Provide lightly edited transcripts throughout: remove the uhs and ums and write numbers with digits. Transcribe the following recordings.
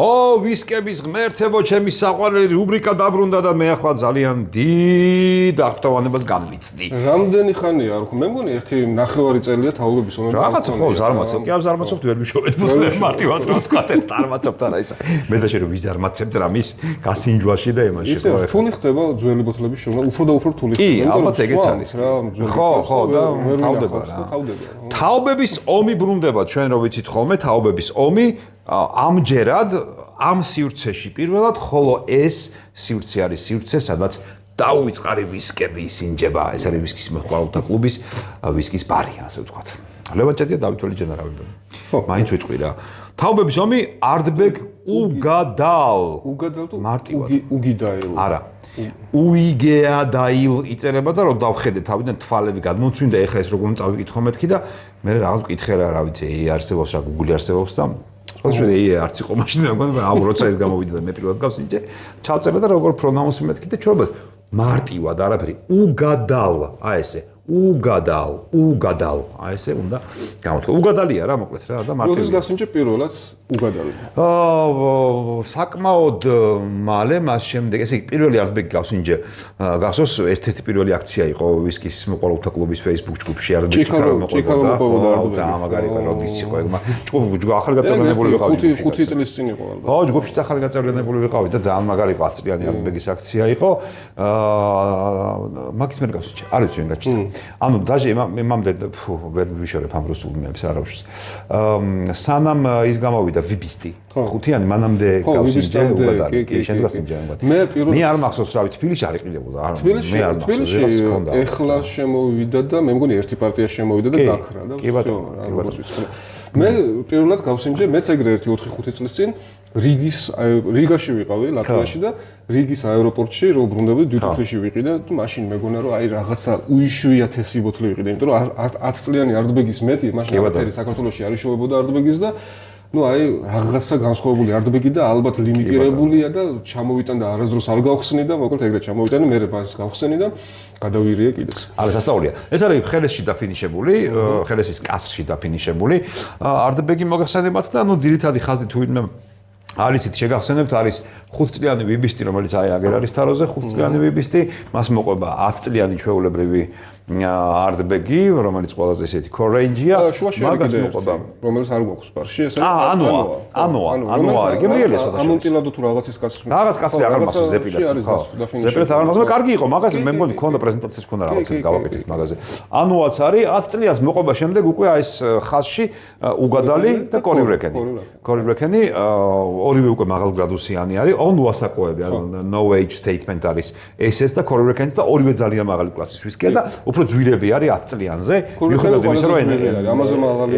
ვისკების ღმერთებო, ჩემი საყვარელი რუბრიკა დაბრუნდა და მე ახლა ძალიან დიდ აღფრთოვანებას განვიცდი. რამდენი ხანია არ ხო? მე მგონი ერთი ნახევარი წელია თაობების უნდა. რაღაცა ხო, ზარმაცობ, კი ამ ზარმაცობთ ვერ მიშოვეთ ბუთლები მარტივად რა თქვა, წარმაცობთ არა ისა. მე და შენ რო ვიზარმაცებთ რამის გასინჯვაში და ემაში ხო. რთული ხდება ძველი ბუთლების შოვნა, უფრო და უფრო რთული ხდება. კი, ალბათ ეგეც არის. ხო, და თავდება რა. თაობების ომი ბრუნდება, ჩვენ რო ვიცით ხოლმე, თაობების ომი ამჯერად ამ სივრცეში პირველად, ხოლო ეს სივრცე არის სივრცე, სადაც დაუვიწყარი ვისკები ისინჯება. ეს არის ვისკის მოხმარებელთა კლუბის ვისკის ბარი, ასე ვთქვათ. ლევანჭადია დავით ველი-ჯენარავი. ხო, მაინც ვიტყვი რა. თაობების ომი Ardbeg Ugadal. Ugadal თუ მარტივად. Ugidail. არა. Uigeadail იწერება და რო დავხედე თავიდან თვალები გადმოცვინდა, ეხლა ეს როგორ წავიკითხო მეთქი და მე რაღაც ვკითხე რა ვიცი, არსებობს რა Google არსებობს და ხოშე არც იყო მაშინ მეგონა აუ როცა ეს გამოვიდა და მე პირველად გავსინჯე ჩავწერა და როგორ პრონაუნსი მეთქი და ჩობა მარტივად არაფერი Ugadal აი ესე Ugadal აი ესე უნდა გამოთქვა Ugadalია რა მოკლედ რა და მარტივად როდის გასინჯე პირველად Ugadal საკმაოდ მალე მას შემდეგ ესე იგი პირველი Ardbeg გავსინჯე გახსოვს ერთ-ერთი პირველი აქცია იყო ვისკის მოყვარულთა კლუბის Facebook ჯგუფში Ardbeg მოყვარულთა და მაგარი იყო როდის იყო ეგ ჯგუფი ახალგაზრდებული ვიყავი 5 წლის წინ იყო ალბათ ხო ჯგუფშიც ახალგაზრდებული ვიყავი და ძალიან მაგარი იყო 10 წლიანი Ardbeg-ის აქცია იყო მაგის მე გავსინჯე არ ვიცი ვინ გაჩნდა ანუ დაჟე იმამდე ვერ ვიშორებ ამ რუსულ მეებს არ აუშვს სანამ ის გამოვიდა ვიბისტი ხუთიანი მანამდე გავსინჯე Ugadal კი შენს გასინჯე მე არ მახსოვს რა ვიცი თბილისში არ იყიდებოდა მე არ მახსოვს რაღაც ჰქონდა ეხლა შემოვიდა და მე მგონი ერთი პარტია შემოვიდა და გაქრა და კი ბატონო მე პირველად გავსინჯე მეც ეგრე 1-5 წლის წინ რიგაში ვიყავი ლატვიაში და რიგის აეროპორტში რო ბრუნდებოდი დიუტიფლში ვიყიდე და მაშინ მეგონა რომ აი რაღაცა უიშვიათესი ბოთლი ვიყიდე იმიტომ რომ 10 წლიანი Ardbeg-ის მეტი მაშინ არაფერი საქართველოში არ იშოვებოდა Ardbeg-ის და ну აი რაღაცა განსხვავებული Ardbeg-ი და ალბათ ლიმიტირებულია და ჩამოვიტანდა არასდროს არ გავხსნი და მოკლედ ეგრე ჩამოვიტანე მე მას გავხსენი და გადავირიე კიდეც. არა სასწაულია. ეს არის ხელესში დაფინიშებული, ხელესის კასრში დაფინიშებული Ardbeg-ი მოგახსენებათ და ну ძირითადი ხაზი თუ ვინმე არიცით შეგახსენებთ არის 5 წლიანი ვიბისტი რომელიც აი აგერ არის თაროზე 5 წლიანი ვიბისტი მას მოყვება 10 წლიანი ჩვეულებრივი Ardbeg-ი რომელიც ყველაზე ესეთი core-range-ია მაგას მოყვება რომელიც არ გვაქვს ბარში ესე ანოა გემრიელი სხვადასხვა ამონტილადო თუ რაღაცის კასრი აღარ მახსოვს ზეპილად ხო ზეპილად აღარ მახსოვს კარგი იყო მაგაზე მე მგონი ქონდა პრეზენტაციის ქონდა რაღაცა გავაკეთეთ მაგაზე ანოაც არის 10 წლიანს მოყვება შემდეგ უკვე აი ეს ხაზში Ugadal-ი და Corrie-Brecken-ი ორივე უკვე მაღალ გრადუსიანი არის on ვასაკოები ანუ no age statement არის SS და Corrie-Brecken და ორივე ძალიან მაღალი კლასის ვისკია და უფრო ძვირები არის 10 წლიანზე მიუხედავად იმისა რომ ამაზე მაღალი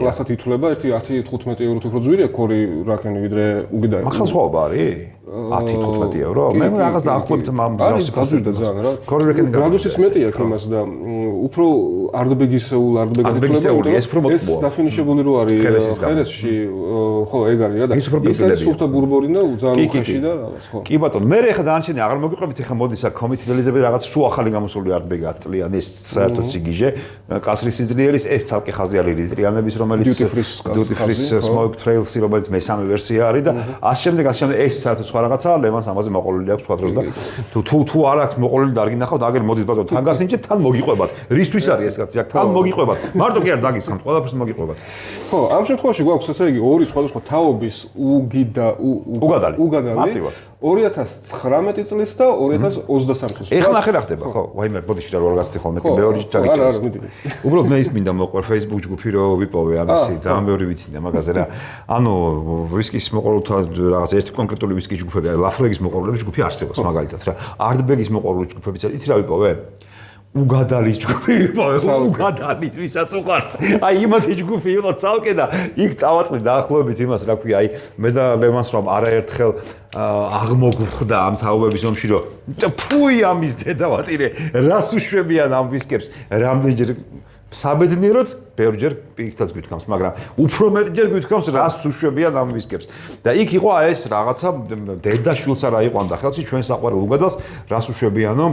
კლასად ითვლება ერთი 10-15 ევროთ უფრო ძვირია Corrie-Brecken ვიდრე Ugadal ახლა სხვაობა არის 10-15 евро მე რაღაც დაახლოებით ამ ზავს გაზრდა ძალიან რა Corrie-Brecken გრადუსიც მეტია იმას და უფრო Ardbeg-ისეულ Ardbeg-ის ითვლება ეს უფრო მოტკბოა ეს დაფინიშებული რო არის ხელესში ხო ეგ არის რა და ის სულთა ბურბონი და ძალიან უხეში და რაღაც ხო კი ბატონო მე ეხა დაანჩენი აღარ მოგიყვებით ეხა მოდის აქ კომიტელიზები რაღაც სულ ახალი გამოსული Ardbeg 10 წლიანი ეს საერთოდ სიგიჟე კასრის სიძლიერის ეს ცალკე ხაზი არის ლიტრიანების რომელიც duty free smoke trails-ი რომელიც მესამე ვერსია არის და ასე შემდეგ ეს საერთოდ სხვა რაღაცაა ლევანს ამაზე მოყოლილი აქვს სხვა დროს და თუ არ აქვს მოყოლილი და არ გინახავთ აგერ მოდის ბატონო თან გასინჯეთ თან მოგიყვებათ რისთვის არის ეს კაცი აქ თან მოგიყვებათ მარტო კი არ დაგისხამთ ყველაფერს მოგიყვებათ ხო ამ შემთხვევაში გვაქვს ესე იგი ორი სხვადასხვა თაობის Ugadal 2019 წლის და 2023 წლის. ეხლა ნახე რა ხდება, ხო? ვაიმე, ბოდიში რა გასცდი ხოლმე, მეორე ჩაგიტანე. უბრალოდ მე ის მინდა მოყვარ Facebook ჯგუფი რომ ვიპოვე ამისი, ძალიან ბევრი ვიცინდა მაგაზე რა. ანუ ვისკის მოყვარულთა რაღაც ერთი კონკრეტული ვისკის ჯგუფები, აი Lafroig-ის მოყვარულების ჯგუფი არსებობს მაგალითად რა. Ardbeg-ის მოყვარული ჯგუფებიც არის, იცი რა ვიპოვე? Ugadal-ის ჯგუფი ვიპოვე, Ugadal-ის ვისაც უყარს. აი იმათი ჯგუფი იყო ცალკე და იქ წავაწყდი დაახლოებით იმას, რა ქვია, აი მე და ლევანს რომ არაერთხელ აღმოგვხვდა ამ თაობების ომში რომ ფუი ამის დედავატირე რას უშვებიან ამ ვისკებს რამდენჯერ საბედნიეროდ ბევრჯერ პირიქითაც გვითქვამს მაგრამ უფრო მეტჯერ გვითქვამს რას უშვებიან ამ ვისკებს და იქ იყო ეს რაღაცა დედაშვილს არა იყვანდა ხელში ჩვენ საყვარელ Ugadal-ს რას უშვებიანო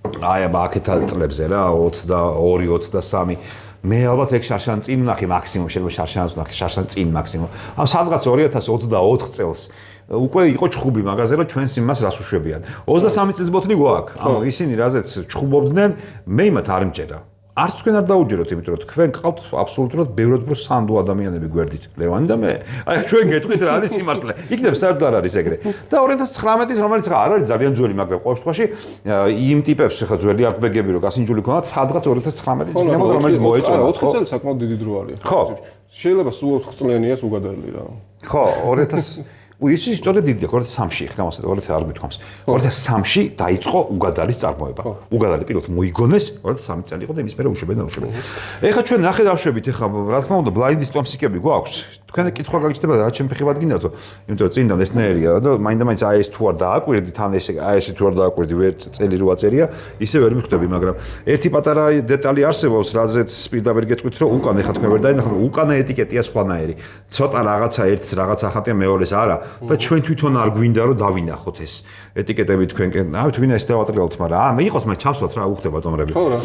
აი აქეთ წლებზე რა 22-23 მე ალბათ ეგ შარშან წინ ვნახე მაქსიმუმ, შეიძლება შარშანს ვნახე, შარშან წინ მაქსიმუმ. ამ სადღაც 2024 წელს უკვე იყო ჩხუბი მაგაზე, რომ ჩვენს იმას რას უშვებიან. 23 წლის ბოთლი გვაქვს. ანუ ისინი რაზეც ჩხუბობდნენ, მე იმათ არ მჭერა. არც თქვენ არ დაუჯეროთ, იმიტომ რომ თქვენ გყავთ აბსოლუტურად ბევრად უფრო სანდო ადამიანები გვერდით. ლევანი და მე. აი ჩვენ გეტყვით რა არის სიმართლე. იქნებ საერთოდ არ არის ეგრე. და 2019-ის რომელიც არ არის ძალიან ძველი, მაგრამ ყოველ შემთხვევაში იმ ტიპებს ხა ძველი არტბეგები რო გასინჯული ქონათ, სადღაც 2019-ის იქნებოდა, რომელიც მოეწონა. 4 წელი საკმაოდ დიდი დრო არის. ხო. შეიძლება სულ 4 წლიანიას უგადალი რა. ხო, 2000 ის ისტორია დიდია, 2003-ში, ხა გამოსადა 2000 არ გვითხოვს. 2003-ში დაიწყო უგადალის წარმოება. უგადალი პირველად მოიგონეს, 2003 წელი იყო და იმის მერე უშვებენ. ეხლა ჩვენ ნახე დავშვებით, ეხლა რა თქმა უნდა, ბლაინდის ტომსიკები გვაქვს. თქვენ კითხვა გაგიჩნდება რა ჩემ ფეხებად გინდათო, იმიტომ რომ წინდან ერთნაირია და მაინდა-მაინც აი ეს თუ არ დააკვირდი, თან ეს აი ეს თუ არ დააკვირდი, ვერ წელი რო აწერია, ისე ვერ მიხვდები, მაგრამ ერთი პატარა დეტალი არსებობს, რაზეც პირდაპირ გეტყვით, რომ უკან ეხლა თქვენ ვერ დაინახავთ, უკანა ეტიკეტია სხვანაირი. ცოტა რაღაცა ერთს რაღაც ახატია, მეორეს არა და ჩვენ თვითონ არ გვინდა რომ დავინახოთ ეს ეტიკეტები თქვენკენ. ავით ვინა ეს დავატრიალოთ, მაგრამ მე იყოს მე ჩავსვათ რა უხდება ტომრები. ხო რა.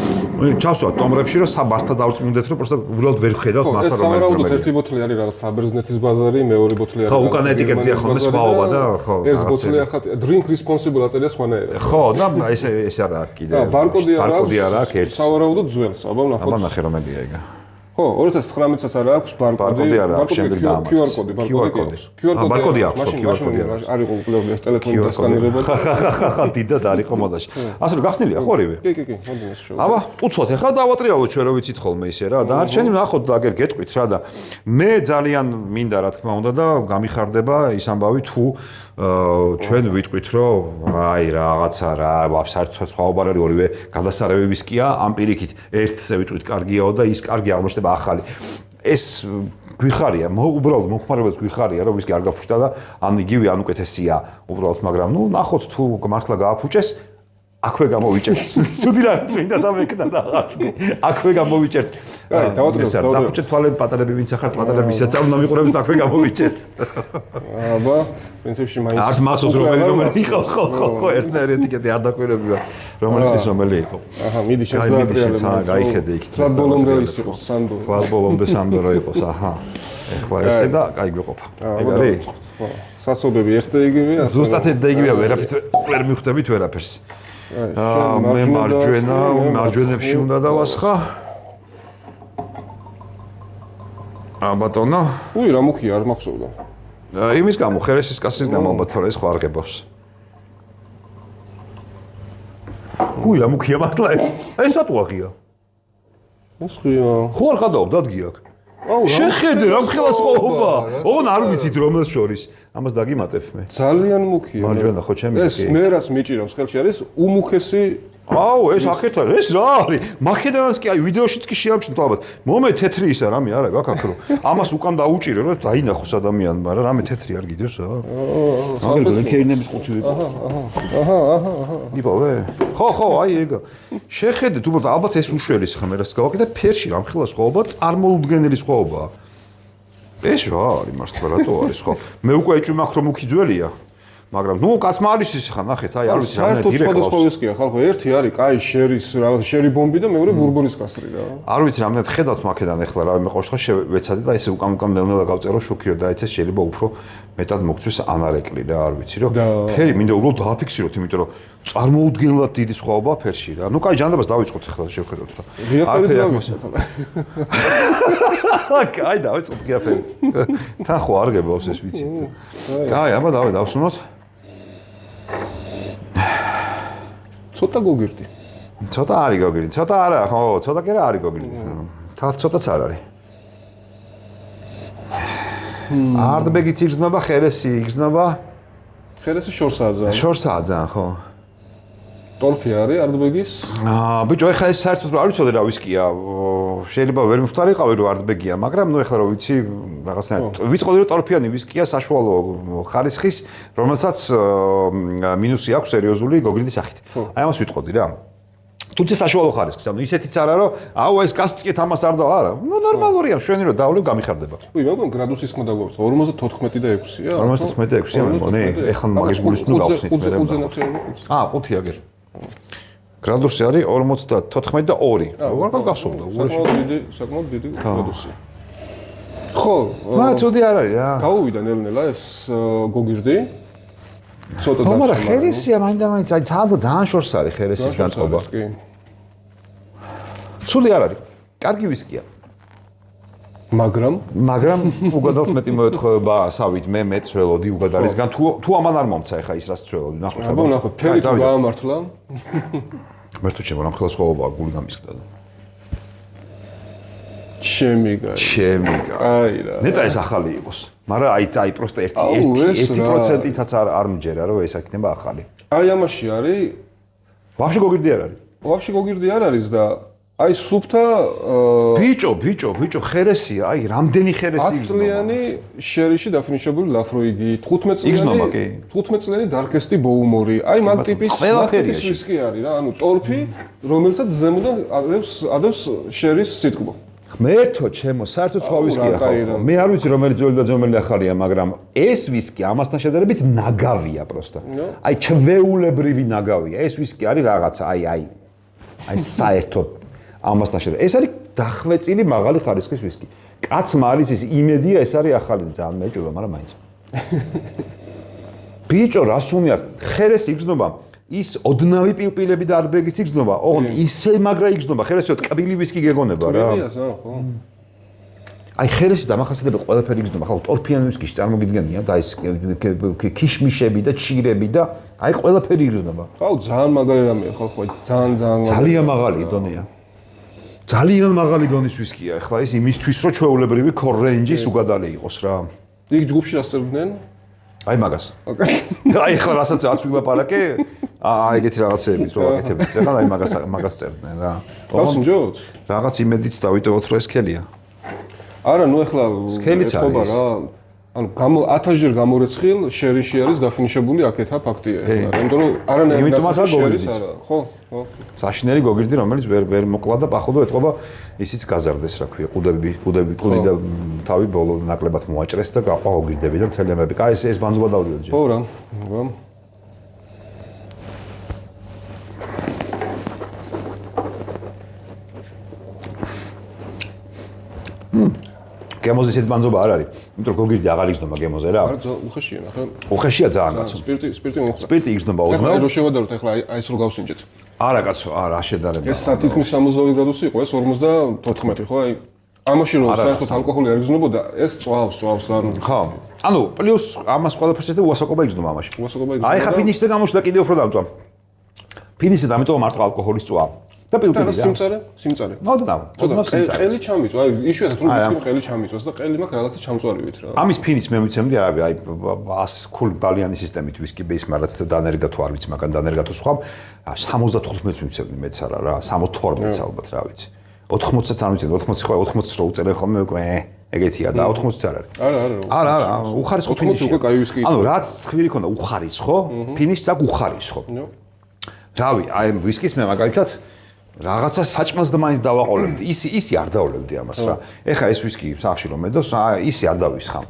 ჩავსვათ ტომრებში რომ საბართა დავწმუნდეთ რომ პროსტა უბრალოდ ვერ ხედავთ მათ რომ სავარაუდოდ ერთი ბოთლი არის რაღაც საბერძნეთის ბაზარი, მეორე ბოთლი არის. ხო, უკანა ეტიკეტია ხოლმე სხვაობა და ხო. ეს ბოთლი ახლა drink responsible აწერია სხვანაირად. ხო, და ეს არა აქვს კიდე. ბარკოდი არა აქვს ერთ. სავარაუდოდ ძველს, აბა ვნახოთ. აბა ნახე რომელია ეგა. ხო, 2019-ს არა აქვს ბარკოდი. არა აქვს, შემდეგ QR კოდი, ბარკოდი აქვს, QR კოდი არის. არის ყოველდღე ეს ტელეფონის დასკანირება. ხა, დიდად არის ხო მოდაში. ასე რომ გახსნილია ხო ორივე? კი, მომდინეს შევ. აბა, უცოთ ეხლა დავატრიალოთ ჩვენ რო ვიცით ხოლმე ისე რა. და არჩენი ნახოთ და აგერ გეტყვით რა და მე ძალიან მინდა რა თქმა უნდა და გამიხარდება ის ამბავი თუ ჩვენ ვიტყვით რომ აი რაღაცა რა საერთოდ სხვაობა არის ორივე გადასარევების კია ამ პირიქით ერთზე ვიტყვით კარგიაო და ის კარგი აღმოჩნდება ახალი ეს გვიხარია უბრალოდ მომხმარებელს გვიხარია რომ ვისკი არ გაფუჭდა და ან იგივე ან უკეთესია უბრალოდ მაგრამ ნუ ნახოთ თუ მართლა გააფუჭეს აქვე გამოვიჭერთ. ცუდი რაღაც მინდა დამეკნა და აქვე გამოვიჭერთ. აი, დავაჭერთ თვალები პატარები ვინც ახარ პატარები ისაცავნა მიყურებით აქვე გამოვიჭერთ. აბა, პრინციპში მაინც არც მახსოვს რომელი იყო, ხო, ერთნაირი ეტიკეტი არ დაკვირებია, რომელიც რომელი იყო. აჰა, მიდი შეძლებრიალებ. გაიხედე იქით. თვალ ბოლომდე ის იყო სანდო. თვალ ბოლომდე სანდო რო იყოს, აჰა. ეხლა ესე და კაი გვიყოფა. ეგ არის? ხო. საცობები ერთ და იგივეა. ზუსტად ერთ და იგივეა, ვერაფრით ვერ მივხვდებით ვერაფერს. მე მარჯვენებში უნდა დავასხა. ბატონო. უი, რა მუქია, არ მახსოვდა. იმის გამო, ხერესის კასრის გამო ალბათ, თორე ეს ხო არ ღებავს. უი, რა მუქია მართლა ეს სატუაღია. ეს ხია. ხო არ ხადაობ დადგი აქ. შეხედე რა მხელა სხვაობა. ოღონ არ ვიცით რომელს შორის. ამას დაგიმატებ მე. ძალიან მუქია. მარჯვენა ხო ჩემი. ეს მე რას მიჭირავს ხელში არის უმუქესი აუ ეს ახეთ არის ეს რა არის მაკედონიას კი აი ვიდეოშიც კი შეამჩნევთ ალბათ მომე თეთრი ისა რამე არა გაქაქ რომ ამას უკან დაუჭირო რომ დაინახოს ადამიანმა მაგრამ რამე თეთრი არ გიდევს რა აგერ გერინების ყუთი ვიყო აჰა იპოვე ხო აი ეგა შეხედეთ უბრალოდ ალბათ ეს უშველის ხა მე რას გავაკეთე ფერში რამხელა სხვაობა წარმოუდგენელი სხვაობა ეს რა არის მართლა რატო არის ხო მე უკვე ეჭვმაქ რომ უქი ძველია მაგრამ ნუ კაცმა არის ის ხა ნახეთ აი არ ვიცი რა საერთოდ სხვადასხვა ვისკია ხალხო ერთი არის კაი შერის რაღაც შერი ბომბი და მეორე ბურბონის კასრი რა არ ვიცი რამდენად ხედავთ მაქედან ეხლა რა მე ყოველთვის შევეცადე და ესე უკან ნელ-ნელა გავწერო შოქიო და ეცეს შეიძლება უფრო მეტად მოგწვის ანარეკლი რა არ ვიცი რომ ფერი მინდა უბრალოდ დააფიქსიროთ იმიტომ რომ წარმოუდგენლად დიდი სხვაობა ფერში რა ნუ კაი ჯანდაბას დავიწყოთ ეხლა შევხედოთ რა არ ფერი კაი დავიწყოთ გიაფერი თან ხო არ გებავს ეს ვიცი კაი აბა დავსუნოთ ცოტა გოგირდი. ცოტა არის გოგირდი. ცოტა არა, ხო, ცოტა კი რა არის გოგირდი. თან ცოტაც არ არის. არტბეგიც იგრძნობა, ხერესი იგრძნობა. ხერესი შორსაა ძალიან. შორსაა ძალიან, ხო. ტოლფი არის არტბეგის? ბიჭო, ეხლა ეს საერთოდ არ ვიცოდი რა ვისკია. შეიძლება ვერ მختارიყავი რომ არტბეგია, მაგრამ ნუ ეხლა რომ ვიცი რაღაცნაირად ვიცოდი რომ ტორფიანი ვისკია საშუალო ხარისხის, რომელსაც მინუსი აქვს სერიოზული გოგირდის სახით. აი ამას ვიტყოდი რა. თუმცა საშუალო ხარისხის, ანუ ისეთიც არა რომ აუ ეს კასწიკეთ ამას არ და არა. ნუ ნორმალურია, შვენი რომ დავლევ გამიხარდება. უი, მაგრამ გრადუსის ხმა დაგვაქვს 54 და 6-ია. 54 და 6-ია მე მგონი. ეხლა მაგის გულის ნუ გავხსნით მე. 5 აგერ. გრადუსი არის 54 და 2. როგორ გასულდა უღრაში? საკმაოდ დიდი გრადუსი. ხო, მაგრამ ცუდი არ არის რა. გაუვიდა ნელ-ნელა ეს გოგირდი. ცოტა ხო, მაგრამ ხერესია მაინდა-მაინც აი ძალიან შორს არის ხერესის განწყობა. კი. ცუდი არ არის. კარგი ვისკია. მაგრამ უგადალს მეტი მოეთხოვება ასავით მე მეცველოდი უგადალისგან თუ ამან არ მომცა ეხა ის რაც ცველოდი ნახოთ აბა ნახოთ თელი თუ გაამართლა მე თუ ჩემო რამ ხელს ხოვობა გული გამისკდა შემიგა აი რა ნეტა ეს ახალი იყოს მაგრამ აი პროსტა 1%-ითაც არ მჯერა რომ ეს აქნება ახალი აი ამაში არის ვაფშე გოგირდი არ არის ვაფშე გოგირდი არ არის და აი სუფთა ბიჭო ხერესია აი რამდენი ხერესი 10 წლიანი შერიში დაფინიშებული ლაფროიგი 15 წლიანი დარკესტი ბოუმორი აი მაგ ტიპის ვისკი არის რა ანუ ტორფი რომელსაც ზემოდან ადევს შერის სიტყვა ღმერთო ჩემო საერთოდ სხვა ვისკია ხო მე არ ვიცი რომელი ძველი და რომელი ახალია მაგრამ ეს ვისკი ამასთან შედარებით ნაგავია პროსტა აი ჩვეულებრივი ნაგავია ეს ვისკი არის რაღაცა აი საერთოდ ამასთან შედარებით ეს არის დახვეწილი მაღალი ხარისხის ვისკი. კაცმა არის ის იმედია ეს არის ახალი ძალიან მეჭობა, მაგრამ მაინც. ბიჭო, რას უნდა ხერესი იგზნობა ის ოდნავი პილპილები და არბეგიც იგზნობა, ოღონდ ისე მაგრა იგზნობა, ხერესიო ტკბილი ვისკი გეგონება რა. ხო. აი ხერესი დამახასიათებელი ყველაფერი იგზნობა, ხო, ტორფიანი ვისკიში წარმოგიდგენია და ის ქიშმიშები და ჩირები და აი ყველაფერი იგზნობა. ხო, ძალიან მაგარი რამეა, ხო, ძალიან მაღალი დონეა. ძალიან მაღალი დონის ვისკია. ეხლა ის იმისთვის რომ ჩვეულებრივი კორ რეინჯის უგადალი იყოს რა. იქ ჯგუფში რასწერდნენ? აი მაგას. აი ხო რასაც ვილაპარაკე? ეგეთი რაღაცეებით რომ აკეთებთ. ეხლა აი მაგას წერდნენ რა. ხავსინჯოთ? რაღაც იმედიც დავიტოვოთ რომ ეს სქელია. არა, ნუ ეხლა ეთქობა რა. ანუ 1000-ჯერ გამორეცხილ შერიში არის დაფინიშებული აქეთა ფაქტია. იმიტომ რომ არანაირი შერის არა. ხო. საშინელი გოგირდი რომელიც ვერ მოკლა და პახუდო ეთქობა ისიც გაზარდეს რა ქვია ყუდი და თავი ბოლო ნაკლებად მოაჭრეს და გაყვა გოგირდები და მთელი ამბები. აი ეს ბანძობა დავდიოთ ჯერ. ხო რა. გემოზე ისეთ ბანძობა არ არის. იმიტომ რომ გოგირდი აღარ იგზნობა გემოზე რა. არა, უხეშია ნახე. უხეშია ძალიან კაცო. სპირტი მოხდა. სპირტი იგზნობა ოდნავ. ეხლა რო შევადაროთ ეხლა აი ეს რო გავსინჯეთ. არა კაცო, არა შედარება. ეს თითქმის 70 გრადუსი იყო, ეს 54 ხო? აი ამაში რომ საერთოდ ალკოჰოლი არ იგზნობოდა, ეს წვავს რა. ხო. ანუ პლუს ამას ყველაფერს და უასაკობა იგზნობა ამაში. აი ხა ფინიშზე გამოჩნდა კიდევ უფრო დამწვა. ფინიშზე დამიტოვა მარტო ალკოჰოლის წვა. და პილპილი რა. სიმწარე. ოდნავ სიმწარე. ყელი ჩამიწვა, აი იშვიათად რომ ვისკი ყელი ჩამიწვას და ყელი მაქვს რაღაცა ჩამწვარივით რა. ამის ფინის მე ვიცემდი არავი, აი 100 ქული ბალიანი სისტემით ვისკი ბეისმარად და დანერგა თუ არ ვიცი, მაგან დანერგა თუ სხვა 75 ვიცემდი მეც არა რა, 72 ალბათ რა ვიცი. 80-ც არ ვიცი, 80 ხო 80 რო უწერენ ხოლმე უკვე ეგეთია და 80-ც არ არის. არა, უხარისხო ფინიში. უკვე კაი ვისკი. ანუ რაც ცხვირი ქონდა უხარისხო, ფინიშს აქ უხარისხო. რავი, აი ვისკის მე მაგალითად რაღაცა საჭმელს და მაინც დავაყოლებდი. ისი არ დავლებდი ამას რა. ეხა ეს ვისკი სახში რომ მედოს, ისი არ დავისხამ.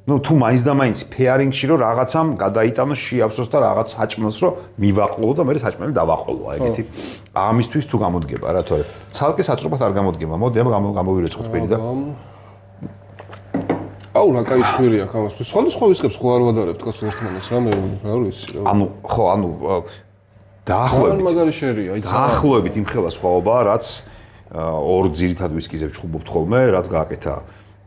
ნუ თუ მაინც და მაინც ფეარინგში რომ რაღაცამ გადაიტანო შეავსოს და რაღაც საჭმელს რომ მივაყლო და მე საჭმელი დავაყოლო. აი ეგეთი. ამისთვის თუ გამოდგება რა, თორე ცალკე საჭრობად არ გამოდგება. მოდი აბა გამოვირეცხოთ პირი და აუ რა კაი სფერია ამას. სხვა ვისკებს ხო არ ვადარებთ კაცო ერთმანეთს რა მე არ ვიცი რა. ანუ დაახლოებით მაგარი შერია, აი დაახლოებით იმ ხელა სხვაობაა, რაც ორ ძირითად ვისკიზე ვჩხუბობთ ხოლმე, რაც გააკეთა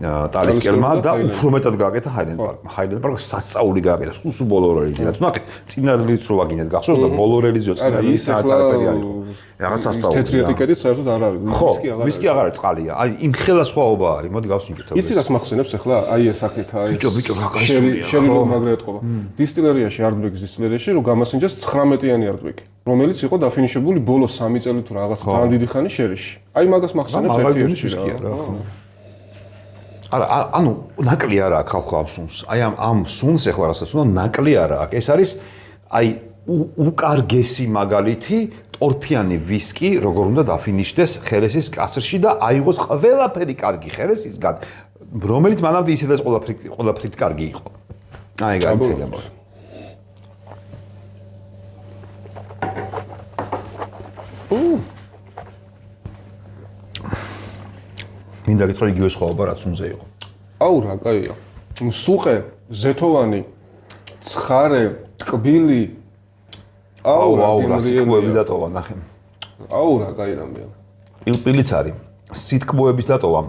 ტალისკერმა და უფრო მეტად გააკეთა ჰაილენდპარკმა. ჰაილენდპარკმა სასწაული გააკეთა, სულ ბოლო რელიზი, რაც ნახეთ, წინა რელიზიც რო ვაგინეთ გახსოვს და ბოლო რელიზიო წინა რელიზი საერთოდ არ იყო. რაღაც სასწაული. თეთრი ეტიკეტით საერთოდ არ არის. ვისკი აღარ არის, წყალია. აი იმ ხელა სხვაობა არის. მოდი გავსინჯოთ. იცი რას მახსენებს ახლა? აი ეს აქეთ აი ბიჭო რა გაისურია. შერი რომ მაგრა ეთყობა. დისტილერიაში არდბეკის დისტილერიაში რომ გამასინჯეს 19-იანი არდბეკი. რომელიც იყო დაფინიშებული ბოლო 3 წელი თუ რაღაც ძალიან დიდი ხანი შერიში. აი მაგას მახსენებს ერთი რა. არა, ანუ ნაკლი არა აქვს ხალხო ამ სუნს. აი ამ სუნს ახლა რასაც უნდა ნაკლი არა აქვს. ეს არის აი უკარგესი მაგალითი ტორფიანი ვისკი, როგორ უნდა დაფინიშდეს ხერესის კაცრში და აიღოს ყველაფერი კარგი ხერესისგან, რომელიც მანამდე ისედაც ყველაფრით კარგი იყო. აი გამთელება. მინდა გითხრა იგივე სხვაობა რაც უნდა იყო. აუ რა კაია. სუყე, ზეთოვანი, ცხარე, ტკბილი. აუ რა სიტყვები დატოვა ნახე. აუ რა კაი რამეა. პილპილიც არის. სიტყვების დატოვა.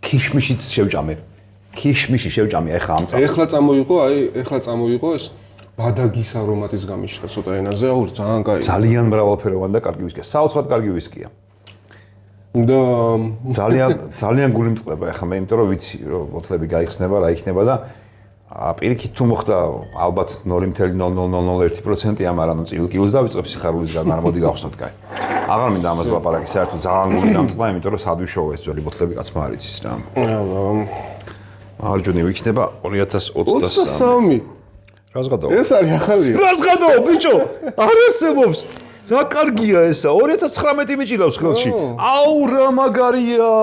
ქიშმიშიც შევჭამე. ქიშმიში შევჭამე ახლა ამ წამს. ეხლა წამოიღო ეს ბადაგის არომატის გამიშრა ცოტა ენაზე, აუ ძალიან კაი. ძალიან მრავალფეროვანი და კარგი ვისკია. საოცრად კარგი ვისკია. და ძალიან გული მწყდება ახლა მე იმიტომ რომ ვიცი რომ ბოთლები გაიხსნება რა იქნება და პირიქით თუ მოხდა ალბათ 0.0001%-ია, მაგრამ წილკილს დავიწყებ სიხარულისგან არ მოდი გავხსნათ კაი. აღარ მინდა ამას ლაპარაკი, საერთოდ ძალიან გული დამწყდა, იმიტომ რომ სადვიშოვა ეს ძველი ბოთლები კაცმა არ იცის რა. მარჯვნივ იქნება 2023. რას გადავა? ეს არის ახალია. რას გადავა ბიჭო? არ არსებობს. რა კარგია ესა 2019 მიჭირავს ხელში. აუ რა მაგარია.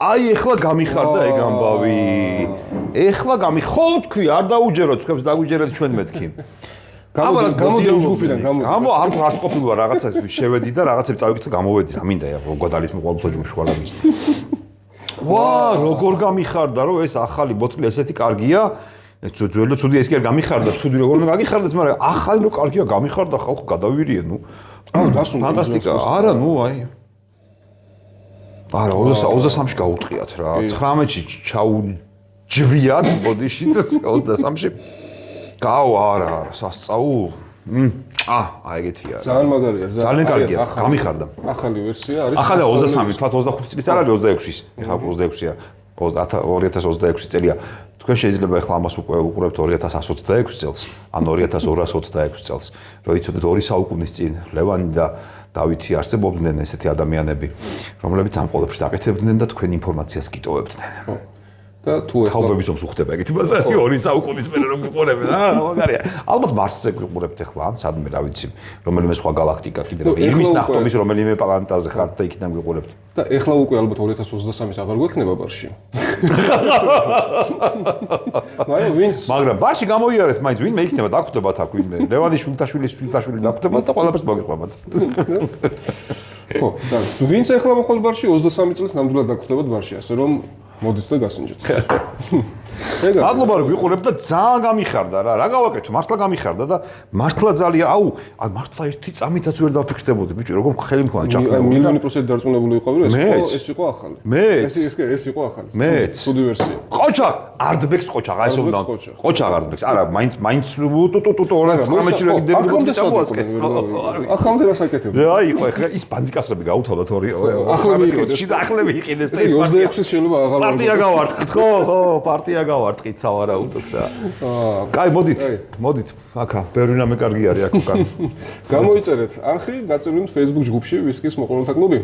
აი ეხლა გამიხარდა ეგ ამბავი. ეხლა ხო თქვი არ დაუჯეროთ თქვენს დაგვიჯერეთ ჩვენ მეთქი. გამოდიო ჯგუფიდან არ ყოფილა რაღაცას შევედი და რაღაცებს წავიკითხე გამოვედი რა მინდა გვადალის მოყოლთო ჯგუფში ხვალ ამის. ვა როგორ გამიხარდა რომ ეს ახალი ბოთლი ესეთი კარგია. ძველი ცუდი ეს კი არ გამიხარდა, ცუდი როგორ უნდა გაგიხარდეს, მაგრამ ახალი რო კარგია გამიხარდა ხალხო გადავირიე, ნუ. ფანტასტიკა. არა, ნუ აი. არა, 23-ში გაუტყიათ რა. 19-ში ჩაუჯვიათ ბოდიში 23-ში. არა, სასწაულ. აი ეგეთია. ძალიან მაგარია, ძალიან კარგია, გამიხარდა. ახალი ვერსია არის. ახალი 23, თვათ 25 წლის არ არის 26-ის. ეხლა 26-ია. 2026 წელია. თქვენ შეიძლება ახლა ამას უკვე უყურებთ 2126 წელს, ან 2226 წელს. რომ იცოდეთ 2 საუკუნის წინ ლევანი და დავითი არსებობდნენ ესეთი ადამიანები, რომლებიც ამ ყოლებს დაკეთებდნენ და თქვენ ინფორმაციას გიტოვებდნენ. და თუ ეხლა თაობების ომს უხდება ეგეთი ბაზარი 2 საუკუნის მერე რომ გიყურებენ, მაგარია. ალბათ მარსზე გიყურებთ ახლა, ან სადმე რა ვიცი, რომელიმე სხვა galaktika კიდე რა. იმის ნახტომის რომელიმე პლანეტაზე ხართ და იქიდან გიყურებთ. და ეხლა უკვე ალბათ 2023-ის აღარ გვექნება ბარში. მაგრამ ბარში გამოიარეთ მაინც ვინმე იქნება დაგვხვდებათ აქ ვინმე. ლევანის შვილთაშვილი დაგვხვდებათ და ყველაფერს მოგიყვებათ. ხო, და ვინც ეხლა მოხვალ ბარში 23 წელს ნამდვილად დაგვხვდებათ ბარში, ასე რომ მოდით და გასინჯეთ. მადლობა რომ გიყურებთ და ძალიან გამიხარდა რა. რა გავაკეთო? მართლა გამიხარდა და მართლა ძალიან მართლა ერთი წამითაც ვერ დავფიქრდებოდი ბიჭო, როგორ ხელი მქონდა ჩაყნეული. მილიონი პროცენტი დარწმუნებული ვიყავი რომ ეს იყო ახალი. ეს იყო ახალი. ცუდი ვერსია. ყოჩა, არდბექს ყოჩა, აი ეს უნდა. ყოჩა არდბექს. არა, მაინც 2019-ში რა გიდებული წამოასკეთ. ახამდე რასაკეთებ? რა იყო ახლა ის ბანძიკასრები გაუთავდათ 2019-ში და ახლა ვიყინეს და 26-ის შეიძლება აღარ პარტია გავარტყით, ხო, პარტია გავარტყით სავარაუდოდ რა. კაი, მოდით, აქა, ბევრი რამე კარგი არის აქ უკან. გამოიწერეთ არხი, გაწევრდით Facebook ჯგუფში ვისკის მოყოლთა კლუბი.